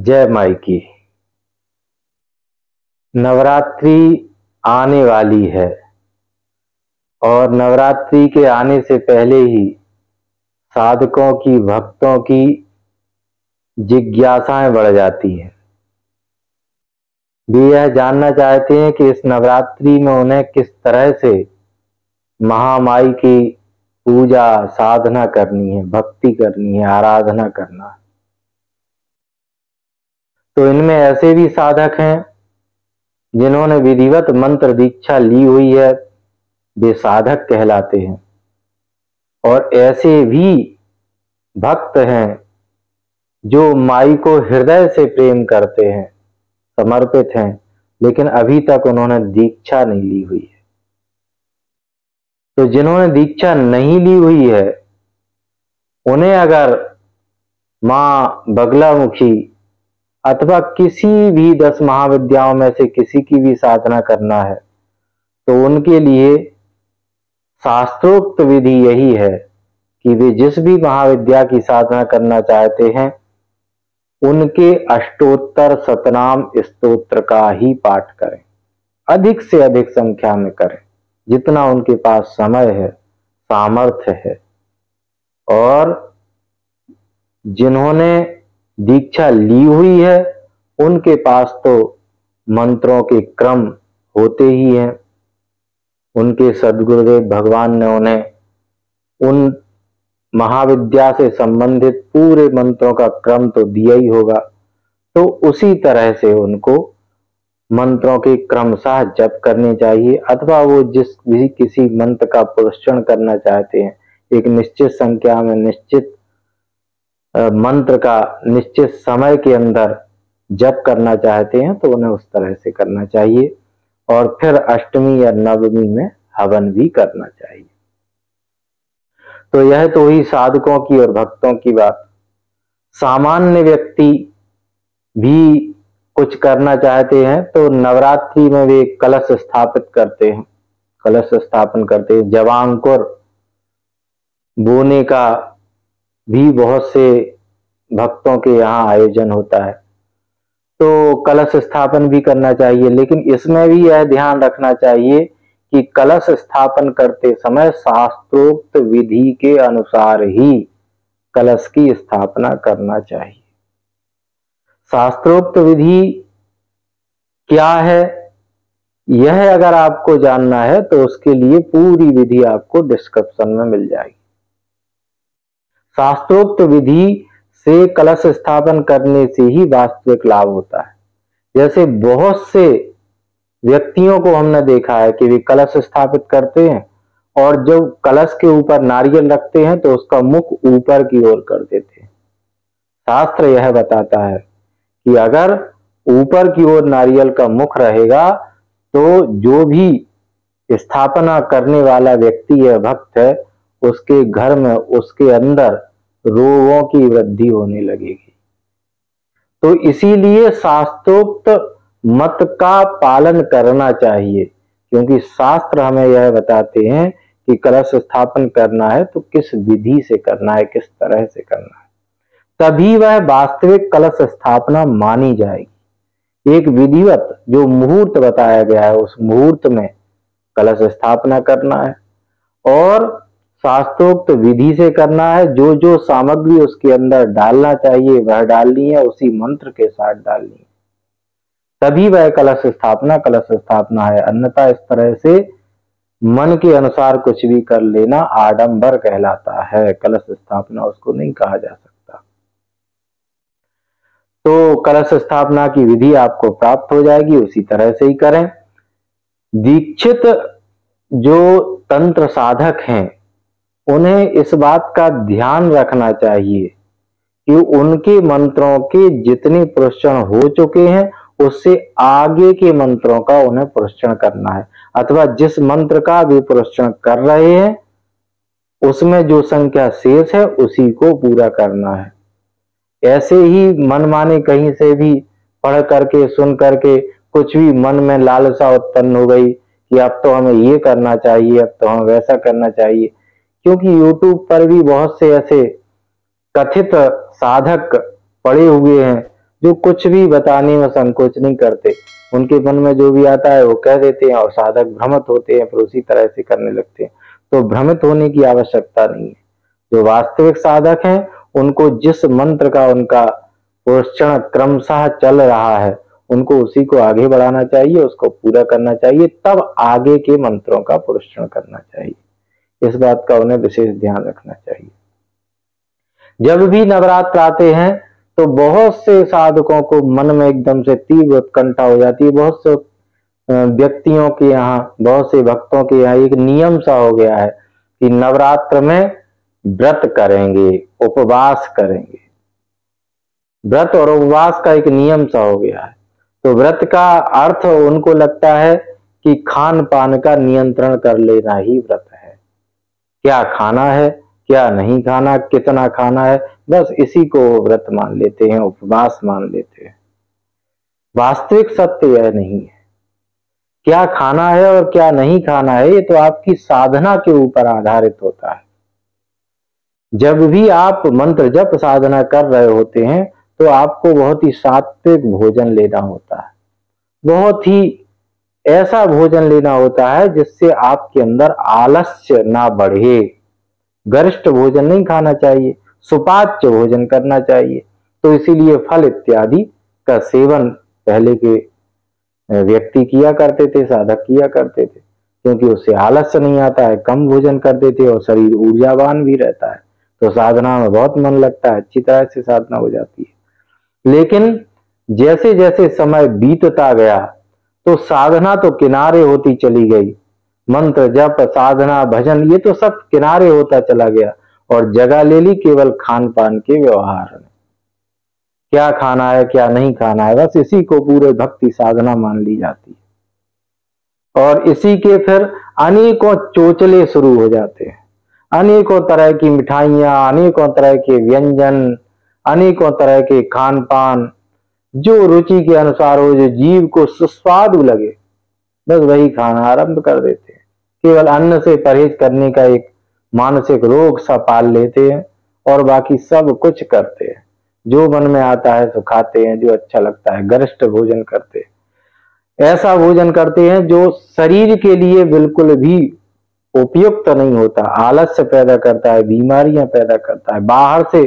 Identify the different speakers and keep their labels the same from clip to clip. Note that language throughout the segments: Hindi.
Speaker 1: जय माई की। नवरात्रि आने वाली है और नवरात्रि के आने से पहले ही साधकों की, भक्तों की जिज्ञासाएं बढ़ जाती हैं। वे यह जानना चाहते हैं कि इस नवरात्रि में उन्हें किस तरह से महामाई की पूजा साधना करनी है, भक्ति करनी है, आराधना करना है। तो इनमें ऐसे भी साधक हैं जिन्होंने विधिवत मंत्र दीक्षा ली हुई है, वे साधक कहलाते हैं। और ऐसे भी भक्त हैं जो माई को हृदय से प्रेम करते हैं, समर्पित हैं, लेकिन अभी तक उन्होंने दीक्षा नहीं ली हुई है। तो जिन्होंने दीक्षा नहीं ली हुई है उन्हें अगर मां बगलामुखी अथवा किसी भी 10 महाविद्याओं में से किसी की भी साधना करना है तो उनके लिए शास्त्रोक्त विधि यही है कि वे जिस भी महाविद्या की साधना करना चाहते हैं उनके अष्टोत्तर शतनाम स्तोत्र का ही पाठ करें, अधिक से अधिक संख्या में करें, जितना उनके पास समय है, सामर्थ्य है। और जिन्होंने दीक्षा ली हुई है उनके पास तो मंत्रों के क्रम होते ही हैं। उनके सद्गुरुदेव भगवान ने उन्हें उन महाविद्या से संबंधित पूरे मंत्रों का क्रम तो दिया ही होगा, तो उसी तरह से उनको मंत्रों के क्रमशः जप करने चाहिए। अथवा वो जिस भी किसी मंत्र का पुरस्चरण करना चाहते हैं, एक निश्चित संख्या में, निश्चित मंत्र का निश्चित समय के अंदर जप करना चाहते हैं तो उन्हें उस तरह से करना चाहिए। और फिर अष्टमी या नवमी में हवन भी करना चाहिए। तो यह तो हुई साधकों की और भक्तों की बात। सामान्य व्यक्ति भी कुछ करना चाहते हैं तो नवरात्रि में वे कलश स्थापित करते हैं, कलश स्थापन करते हैं। जवांकुर बोने का भी बहुत से भक्तों के यहाँ आयोजन होता है, तो कलश स्थापन भी करना चाहिए। लेकिन इसमें भी यह ध्यान रखना चाहिए कि कलश स्थापन करते समय शास्त्रोक्त विधि के अनुसार ही कलश की स्थापना करना चाहिए। शास्त्रोक्त विधि क्या है, यह अगर आपको जानना है तो उसके लिए पूरी विधि आपको डिस्क्रिप्शन में मिल जाएगी। शास्त्रोक्त विधि से कलश स्थापन करने से ही वास्तविक लाभ होता है। जैसे बहुत से व्यक्तियों को हमने देखा है कि वे कलश स्थापित करते हैं और जब कलश के ऊपर नारियल रखते हैं तो उसका मुख ऊपर की ओर कर देते हैं। शास्त्र यह बताता है कि अगर ऊपर की ओर नारियल का मुख रहेगा तो जो भी स्थापना करने वाला व्यक्ति है, भक्त है, उसके घर में, उसके अंदर रोगों की वृद्धि होने लगेगी। तो इसीलिए शास्त्रोक्त मत का पालन करना चाहिए, क्योंकि शास्त्र हमें यह बताते हैं कि कलश स्थापन करना है तो किस विधि से करना है, किस तरह से करना है, तभी वह वास्तविक कलश स्थापना मानी जाएगी। एक विधिवत जो मुहूर्त बताया गया है उस मुहूर्त में कलश स्थापना करना है और शास्त्रोक्त विधि से करना है। जो जो सामग्री उसके अंदर डालना चाहिए वह डालनी है, उसी मंत्र के साथ डालनी है, तभी वह कलश स्थापना है। अन्यथा इस तरह से मन के अनुसार कुछ भी कर लेना आडंबर कहलाता है, कलश स्थापना उसको नहीं कहा जा सकता। तो कलश स्थापना की विधि आपको प्राप्त हो जाएगी, उसी तरह से ही करें। दीक्षित जो तंत्र साधक हैं उन्हें इस बात का ध्यान रखना चाहिए कि उनके मंत्रों के जितने पुरस्चरण हो चुके हैं उससे आगे के मंत्रों का उन्हें पुरस्चरण करना है, अथवा जिस मंत्र का वे पुरस्चरण कर रहे हैं उसमें जो संख्या शेष है उसी को पूरा करना है। ऐसे ही मनमाने कहीं से भी पढ़ करके, सुन करके कुछ भी मन में लालसा उत्पन्न हो गई कि अब तो हमें ये करना चाहिए, अब तो हमें वैसा करना चाहिए, क्योंकि YouTube पर भी बहुत से ऐसे कथित साधक पड़े हुए हैं जो कुछ भी बताने में संकोच नहीं करते, उनके मन में जो भी आता है वो कह देते हैं और साधक भ्रमित होते हैं, फिर उसी तरह से करने लगते हैं। तो भ्रमित होने की आवश्यकता नहीं है। जो वास्तविक साधक हैं उनको जिस मंत्र का उनका पुरस्चरण क्रमशः चल रहा है उनको उसी को आगे बढ़ाना चाहिए, उसको पूरा करना चाहिए, तब आगे के मंत्रों का पुरस्चरण करना चाहिए। इस बात का उन्हें विशेष ध्यान रखना चाहिए। जब भी नवरात्र आते हैं तो बहुत से साधकों को मन में एकदम से तीव्र उत्कंठा हो जाती है। बहुत से व्यक्तियों के यहाँ, बहुत से भक्तों के यहाँ एक नियम सा हो गया है कि नवरात्र में व्रत करेंगे, उपवास करेंगे। व्रत और उपवास का एक नियम सा हो गया है। तो व्रत का अर्थ उनको लगता है कि खान पान का नियंत्रण कर लेना ही व्रत है। क्या खाना है, क्या नहीं खाना, कितना खाना है, बस इसी को व्रत मान लेते हैं, उपवास मान लेते हैं। वास्तविक सत्य यह नहीं है। क्या खाना है और क्या नहीं खाना है ये तो आपकी साधना के ऊपर आधारित होता है। जब भी आप मंत्र जप साधना कर रहे होते हैं तो आपको बहुत ही सात्विक भोजन लेना होता है, बहुत ही ऐसा भोजन लेना होता है जिससे आपके अंदर आलस्य ना बढ़े। गरिष्ठ भोजन नहीं खाना चाहिए, सुपाच्य भोजन करना चाहिए। तो इसीलिए फल इत्यादि का सेवन पहले के व्यक्ति किया करते थे, साधक किया करते थे, क्योंकि उससे आलस्य नहीं आता है, कम भोजन करते थे और शरीर ऊर्जावान भी रहता है। तो साधना में बहुत मन लगता है, अच्छी तरह से साधना हो जाती है। लेकिन जैसे जैसे समय बीतता गया तो साधना तो किनारे होती चली गई। मंत्र जप साधना भजन ये तो सब किनारे होता चला गया और जगह ले ली केवल खान पान के व्यवहार में। क्या खाना है क्या नहीं खाना है, बस इसी को पूरे भक्ति साधना मान ली जाती है। और इसी के फिर अनेकों चोचले शुरू हो जाते हैं। अनेकों तरह की मिठाइयां, अनेकों तरह के व्यंजन, अनेकों तरह के खान पान, जो रुचि के अनुसार हो, जो जीव को सुस्वादु लगे, बस वही खाना आरंभ कर देते हैं। केवल अन्न से परहेज करने का एक मानसिक रोग सा पाल लेते हैं और बाकी सब कुछ करते हैं। जो मन में आता है सो खाते हैं, जो अच्छा लगता है। गरिष्ठ भोजन करते हैं, ऐसा भोजन करते हैं जो शरीर के लिए बिल्कुल भी उपयुक्त नहीं होता, आलस्य पैदा करता है, बीमारियां पैदा करता है। बाहर से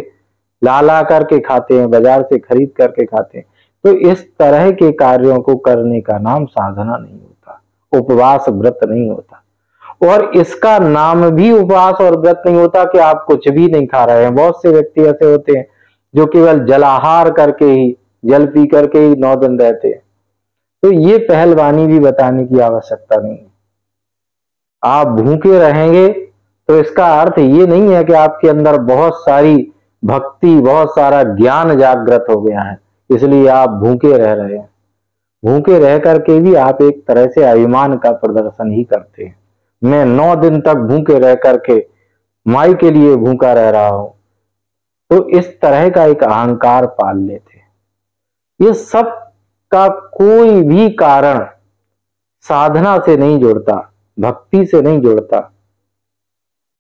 Speaker 1: ला ला करके खाते हैं, बाजार से खरीद करके खाते हैं। तो इस तरह के कार्यों को करने का नाम साधना नहीं होता, उपवास व्रत नहीं होता। और इसका नाम भी उपवास और व्रत नहीं होता कि आप कुछ भी नहीं खा रहे हैं। बहुत से व्यक्ति ऐसे होते हैं जो केवल जलाहार करके ही, जल पी करके ही 9 दिन रहते हैं। तो ये पहलवानी भी बताने की आवश्यकता नहीं है। आप भूखे रहेंगे तो इसका अर्थ ये नहीं है कि आपके अंदर बहुत सारी भक्ति, बहुत सारा ज्ञान जागृत हो गया है, इसलिए आप भूखे रह रहे हैं। भूखे रह करके भी आप एक तरह से अभिमान का प्रदर्शन ही करते हैं। मैं 9 दिन तक भूखे रह करके माई के लिए भूखा रह रहा हूं। तो इस तरह का एक अहंकार पाल लेते हैं। ये सब का कोई भी कारण साधना से नहीं जुड़ता, भक्ति से नहीं जुड़ता।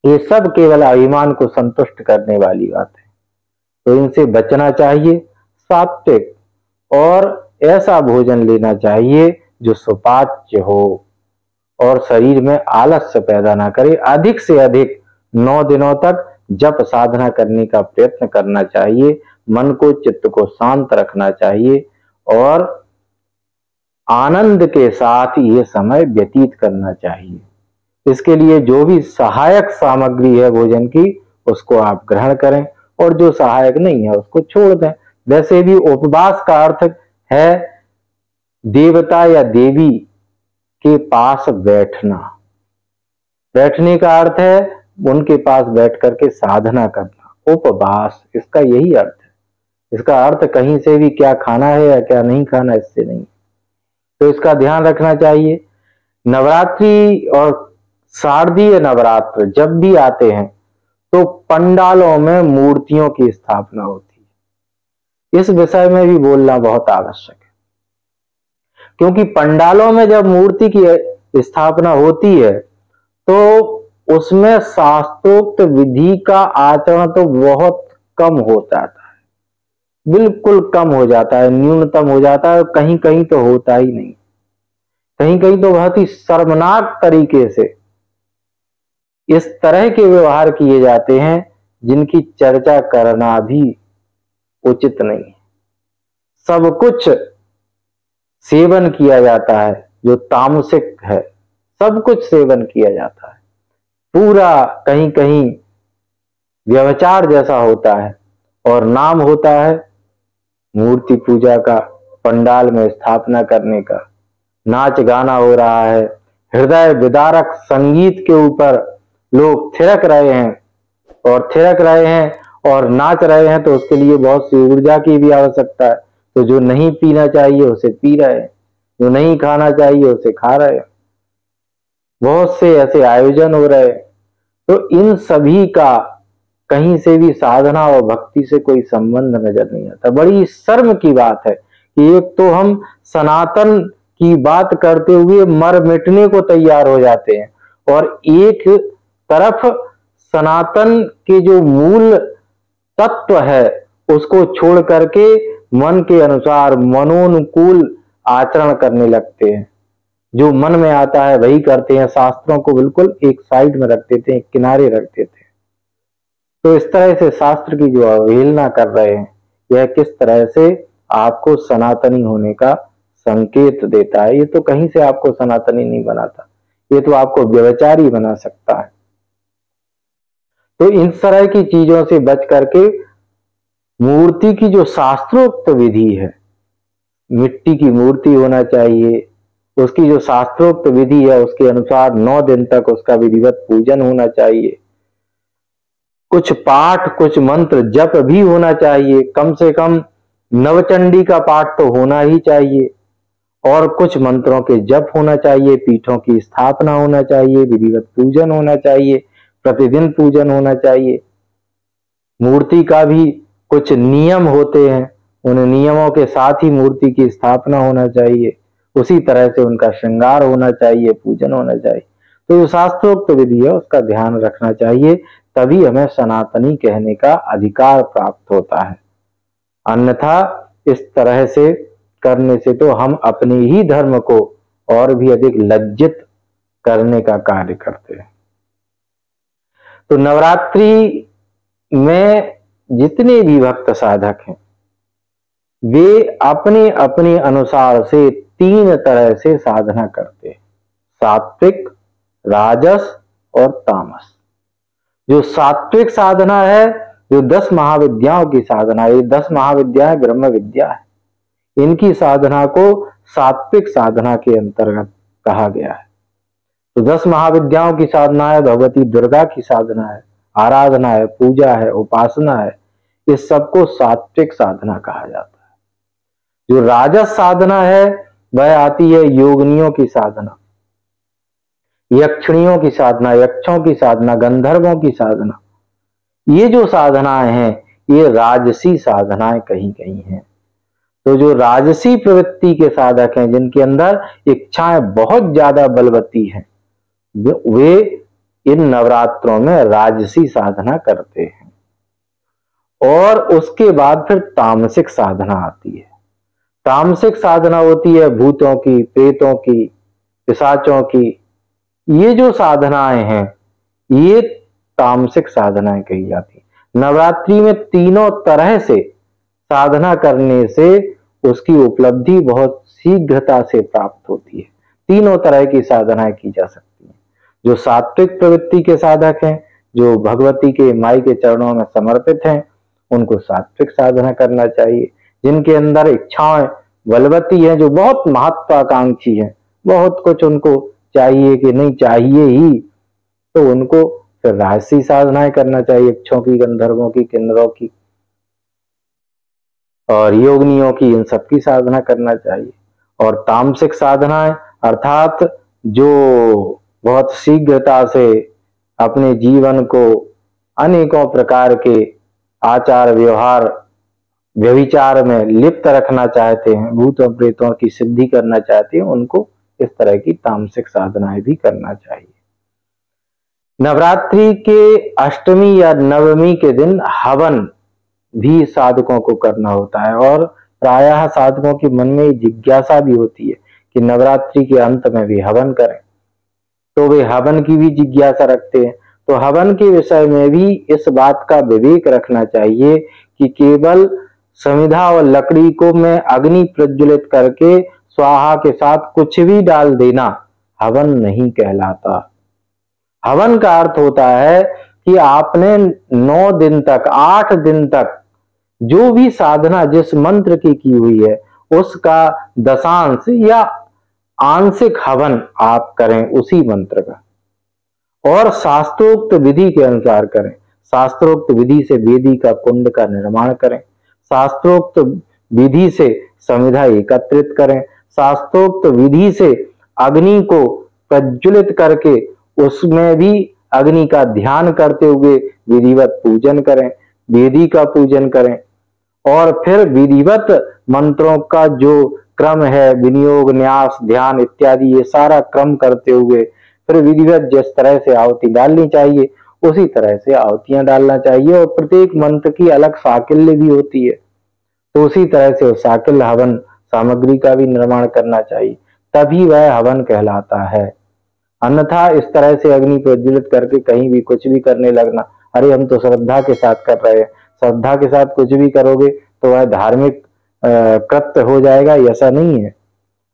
Speaker 1: ये सब केवल अभिमान को संतुष्ट करने वाली बात है। तो इनसे बचना चाहिए। सात्विक और ऐसा भोजन लेना चाहिए जो सुपाच्य हो और शरीर में आलस्य पैदा ना करे। अधिक से अधिक 9 दिनों तक जप साधना करने का प्रयत्न करना चाहिए। मन को, चित्त को शांत रखना चाहिए और आनंद के साथ ये समय व्यतीत करना चाहिए। इसके लिए जो भी सहायक सामग्री है भोजन की, उसको आप ग्रहण करें और जो सहायक नहीं है उसको छोड़ दें। वैसे भी उपवास का अर्थ है देवता या देवी के पास बैठना। बैठने का अर्थ है उनके पास बैठ करके साधना करना। उपवास इसका यही अर्थ है। इसका अर्थ कहीं से भी क्या खाना है या क्या नहीं खाना, इससे नहीं। तो इसका ध्यान रखना चाहिए। नवरात्रि और शारदीय नवरात्र जब भी आते हैं तो पंडालों में मूर्तियों की स्थापना होती है। इस विषय में भी बोलना बहुत आवश्यक है, क्योंकि पंडालों में जब मूर्ति की स्थापना होती है तो उसमें शास्त्रोक्त विधि का आचरण तो बहुत कम हो जाता है। बिल्कुल कम हो जाता है, न्यूनतम हो जाता है, कहीं कहीं तो होता ही नहीं। कहीं कहीं तो बहुत ही शर्मनाक तरीके से इस तरह के व्यवहार किए जाते हैं जिनकी चर्चा करना भी उचित नहीं है। सब कुछ सेवन किया जाता है जो तामसिक है, सब कुछ सेवन किया जाता है, पूरा कहीं कहीं व्यभिचार जैसा होता है, और नाम होता है मूर्ति पूजा का, पंडाल में स्थापना करने का, नाच गाना हो रहा है, हृदय विदारक संगीत के ऊपर लोग थिरक रहे हैं और नाच रहे हैं, तो उसके लिए बहुत सी ऊर्जा की भी आवश्यकता है। तो जो नहीं पीना चाहिए उसे पी रहे हैं, जो नहीं खाना चाहिए उसे खा रहे हैं, बहुत से ऐसे आयोजन हो रहे हैं। तो इन सभी का कहीं से भी साधना और भक्ति से कोई संबंध नजर नहीं आता। बड़ी शर्म की बात है कि एक तो हम सनातन की बात करते हुए मर मिटने को तैयार हो जाते हैं, और एक तरफ सनातन के जो मूल तत्व है उसको छोड़ करके मन के अनुसार मनोनुकूल आचरण करने लगते हैं। जो मन में आता है वही करते हैं, शास्त्रों को बिल्कुल एक साइड में रख देते हैं, किनारे रख देते हैं। तो इस तरह से शास्त्र की जो अवहेलना कर रहे हैं, यह किस तरह से आपको सनातनी होने का संकेत देता है। ये तो कहीं से आपको सनातनी नहीं बनाता, ये तो आपको व्यभिचारी बना सकता है। तो इन तरह की चीजों से बच करके मूर्ति की जो शास्त्रोक्त विधि है, मिट्टी की मूर्ति होना चाहिए, उसकी जो शास्त्रोक्त विधि है उसके अनुसार 9 दिन तक उसका विधिवत पूजन होना चाहिए, कुछ पाठ कुछ मंत्र जप भी होना चाहिए, कम से कम नवचंडी का पाठ तो होना ही चाहिए, और कुछ मंत्रों के जप होना चाहिए, पीठों की स्थापना होना चाहिए, विधिवत पूजन होना चाहिए, प्रतिदिन पूजन होना चाहिए। मूर्ति का भी कुछ नियम होते हैं, उन नियमों के साथ ही मूर्ति की स्थापना होना चाहिए, उसी तरह से उनका श्रृंगार होना चाहिए, पूजन होना चाहिए। तो जो शास्त्रोक्त विधि है उसका ध्यान रखना चाहिए, तभी हमें सनातनी कहने का अधिकार प्राप्त होता है। अन्यथा इस तरह से करने से तो हम अपने ही धर्म को और भी अधिक लज्जित करने का कार्य करते हैं। तो नवरात्रि में जितने भी भक्त साधक हैं वे अपने अपने अनुसार से 3 तरह से साधना करते हैं, सात्विक, राजस और तामस। जो सात्विक साधना है, जो 10 महाविद्याओं की साधना है, ये 10 महाविद्याएं ब्रह्म विद्या है, इनकी साधना को सात्विक साधना के अंतर्गत कहा गया है। तो 10 महाविद्याओं की साधना है, भगवती दुर्गा की साधना है, आराधना है, पूजा है, उपासना है, इस सबको सात्विक साधना कहा जाता है। जो राजस साधना है वह आती है योगिनियों की साधना, यक्षिणियों की साधना, यक्षों की साधना, गंधर्वों की साधना। ये जो साधनाएं हैं ये राजसी साधनाएं कहीं कहीं हैं। तो जो राजसी प्रवृत्ति के साधक हैं, जिनके अंदर इच्छाएं बहुत ज्यादा बलवती हैं, वे इन नवरात्रों में राजसी साधना करते हैं। और उसके बाद फिर तामसिक साधना आती है। तामसिक साधना होती है भूतों की, प्रेतों की, पिशाचों की। ये जो साधनाएं हैं ये तामसिक साधनाएं कही जाती हैं। नवरात्रि में तीनों तरह से साधना करने से उसकी उपलब्धि बहुत शीघ्रता से प्राप्त होती है। तीनों तरह की साधनाएं की जा सकती हैं। जो सात्विक प्रवृत्ति के साधक हैं, जो भगवती के माई के चरणों में समर्पित हैं, उनको सात्विक साधना करना चाहिए। जिनके अंदर इच्छाएं बलवती हैं, जो बहुत महत्वाकांक्षी हैं, बहुत कुछ उनको चाहिए कि नहीं चाहिए ही, तो उनको फिर राजसी साधनाएं करना चाहिए, इच्छों की, गंधर्वों की, किन्नरों की और योगिनियों की, इन सबकी साधना करना चाहिए। और तामसिक साधनाएं अर्थात जो बहुत शीघ्रता से अपने जीवन को अनेकों प्रकार के आचार व्यवहार व्यभिचार में लिप्त रखना चाहते हैं, भूतों प्रेतों की सिद्धि करना चाहते हैं, उनको इस तरह की तामसिक साधनाएं भी करना चाहिए। नवरात्रि के अष्टमी या नवमी के दिन हवन भी साधकों को करना होता है। और प्रायः साधकों के मन में जिज्ञासा भी होती है कि नवरात्रि के अंत में भी हवन करें, तो वे हवन की भी जिज्ञासा रखते हैं। तो हवन के विषय में भी इस बात का विवेक रखना चाहिए कि केवल समिधा और लकड़ी को में अग्नि प्रज्वलित करके स्वाहा के साथ कुछ भी डाल देना हवन नहीं कहलाता। हवन का अर्थ होता है कि आपने 9 दिन तक, 8 दिन तक जो भी साधना जिस मंत्र की हुई है उसका दशांश या आंशिक हवन आप करें उसी मंत्र का, और शास्त्रोक्त विधि के अनुसार करें। शास्त्रोक्त विधि से वेदी का कुंड का निर्माण करें, शास्त्रोक्त विधि से समिधा एकत्रित करें, शास्त्रोक्त विधि से अग्नि को प्रज्वलित करके उसमें भी अग्नि का ध्यान करते हुए विधिवत पूजन करें, वेदी का पूजन करें। और फिर विधिवत मंत्रों का जो क्रम है, विनियोग, न्यास, ध्यान इत्यादि, ये सारा क्रम करते हुए फिर विधिवत जिस तरह से आहुति डालनी चाहिए उसी तरह से आहुतियां डालना चाहिए। और प्रत्येक मंत्र की अलग साकिल्य भी होती है, तो उसी तरह से उस साकिल्य हवन सामग्री का भी निर्माण करना चाहिए, तभी वह हवन कहलाता है। अन्यथा इस तरह से अग्नि प्रज्वलित करके कहीं भी कुछ भी करने लगना, अरे हम तो श्रद्धा के साथ कर रहे हैं, श्रद्धा के साथ कुछ भी करोगे तो वह धार्मिक कृत्य हो जाएगा, ऐसा नहीं है।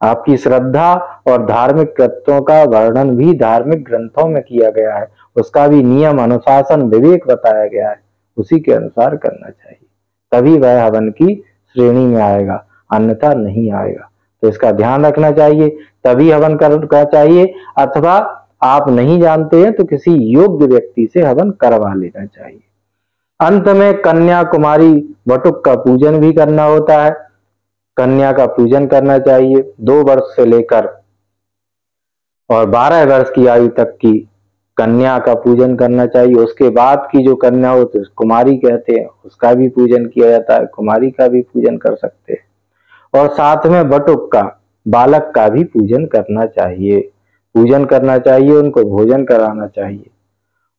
Speaker 1: आपकी श्रद्धा और धार्मिक कृत्यों का वर्णन भी धार्मिक ग्रंथों में किया गया है, उसका भी नियम, अनुशासन, विवेक बताया गया है, उसी के अनुसार करना चाहिए, तभी वह हवन की श्रेणी में आएगा, अन्यथा नहीं आएगा। तो इसका ध्यान रखना चाहिए, तभी हवन करना चाहिए। अथवा आप नहीं जानते हैं तो किसी योग्य व्यक्ति से हवन करवा लेना चाहिए। अंत में कन्या कुमारी वटुक का पूजन भी करना होता है। कन्या का पूजन करना चाहिए 2 वर्ष से लेकर और 12 वर्ष की आयु तक की कन्या का पूजन करना चाहिए। उसके बाद की जो कन्या हो तो कुमारी कहते हैं, उसका भी पूजन किया जाता है, कुमारी का भी पूजन कर सकते हैं। और साथ में बटुक का, बालक का भी पूजन करना चाहिए, उनको भोजन कराना चाहिए।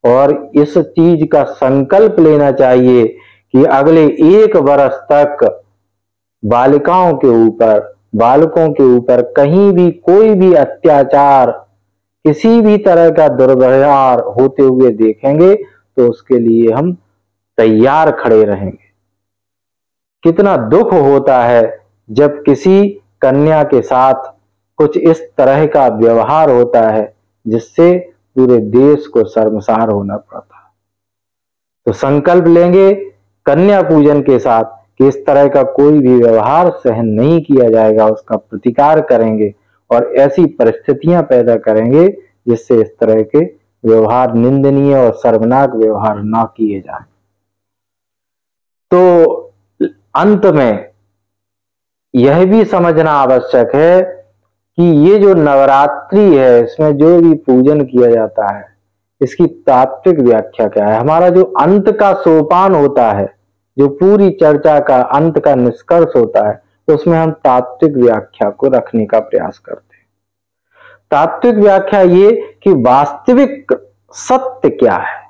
Speaker 1: और इस चीज का संकल्प लेना चाहिए कि अगले 1 वर्ष तक बालिकाओं के ऊपर, बालकों के ऊपर कहीं भी कोई भी अत्याचार, किसी भी तरह का दुर्व्यवहार होते हुए देखेंगे तो उसके लिए हम तैयार खड़े रहेंगे। कितना दुख होता है जब किसी कन्या के साथ कुछ इस तरह का व्यवहार होता है जिससे पूरे देश को शर्मसार होना पड़ता है। तो संकल्प लेंगे कन्या पूजन के साथ कि इस तरह का कोई भी व्यवहार सहन नहीं किया जाएगा, उसका प्रतिकार करेंगे और ऐसी परिस्थितियां पैदा करेंगे जिससे इस तरह के व्यवहार, निंदनीय और शर्मनाक व्यवहार ना किए जाएं। तो अंत में यह भी समझना आवश्यक है कि ये जो नवरात्रि है, इसमें जो भी पूजन किया जाता है, इसकी तात्विक व्याख्या क्या है। हमारा जो अंत का सोपान होता है, जो पूरी चर्चा का अंत का निष्कर्ष होता है, उसमें हम तात्विक व्याख्या को रखने का प्रयास करते हैं। तात्विक व्याख्या ये कि वास्तविक सत्य क्या है।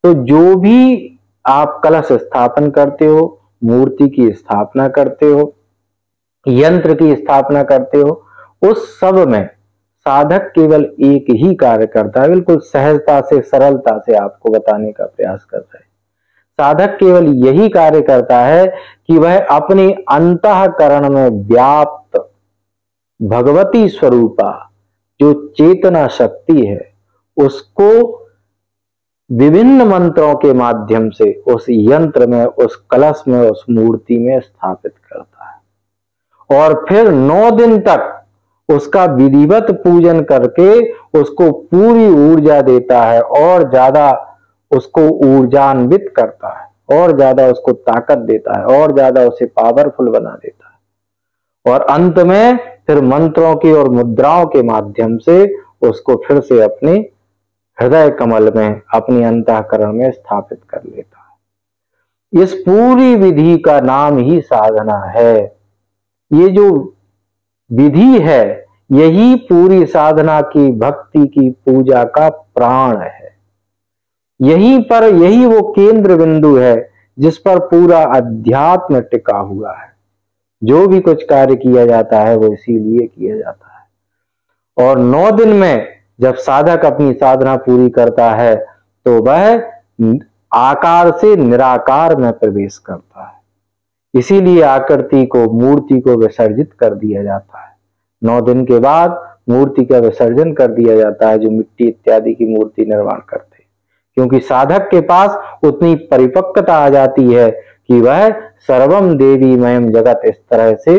Speaker 1: तो जो भी आप कलश स्थापन करते हो, मूर्ति की स्थापना करते हो, यंत्र की स्थापना करते हो, उस सब में साधक केवल एक ही कार्य करता है। बिल्कुल सहजता से, सरलता से आपको बताने का प्रयास करता है। साधक केवल यही कार्य करता है कि वह अपने अंतःकरण में व्याप्त भगवती स्वरूपा जो चेतना शक्ति है, उसको विभिन्न मंत्रों के माध्यम से उस यंत्र में, उस कलश में, उस मूर्ति में स्थापित करता है और फिर 9 दिन तक उसका विधिवत पूजन करके उसको पूरी ऊर्जा देता है और ज्यादा उसको ऊर्जान्वित करता है और ज्यादा उसको ताकत देता है और ज्यादा उसे पावरफुल बना देता है। और अंत में फिर मंत्रों की और मुद्राओं के माध्यम से उसको फिर से अपने हृदय कमल में, अपनी अंतःकरण में स्थापित कर लेता है। इस पूरी विधि का नाम ही साधना है। ये जो विधि है, यही पूरी साधना की, भक्ति की, पूजा का प्राण है। यहीं पर, यही वो केंद्र बिंदु है जिस पर पूरा अध्यात्म टिका हुआ है। जो भी कुछ कार्य किया जाता है वो इसीलिए किया जाता है। और 9 दिन में जब साधक अपनी साधना पूरी करता है तो वह आकार से निराकार में प्रवेश करता है। इसीलिए आकृति को, मूर्ति को विसर्जित कर दिया जाता है। 9 दिन के बाद मूर्ति का विसर्जन कर दिया जाता है, जो मिट्टी इत्यादि की मूर्ति निर्माण करते हैं, क्योंकि साधक के पास उतनी परिपक्वता आ जाती है कि वह सर्वम देवीमयम जगत इस तरह से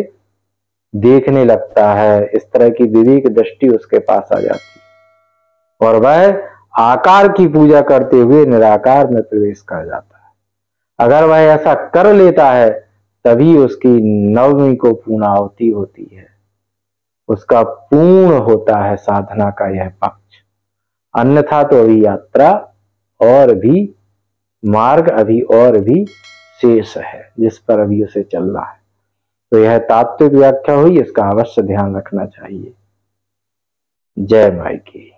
Speaker 1: देखने लगता है। इस तरह की विवेक दृष्टि उसके पास आ जाती है और वह आकार की पूजा करते हुए निराकार में प्रवेश कर जाता है। अगर वह ऐसा कर लेता है तभी उसकी नवमी को पूर्णाहुति होती है, उसका पूर्ण होता है साधना का यह पक्ष। अन्यथा तो अभी यात्रा और भी, मार्ग अभी और भी शेष है जिस पर अभी उसे चलना है। तो यह तात्विक व्याख्या हुई, इसका अवश्य ध्यान रखना चाहिए। जय माई की।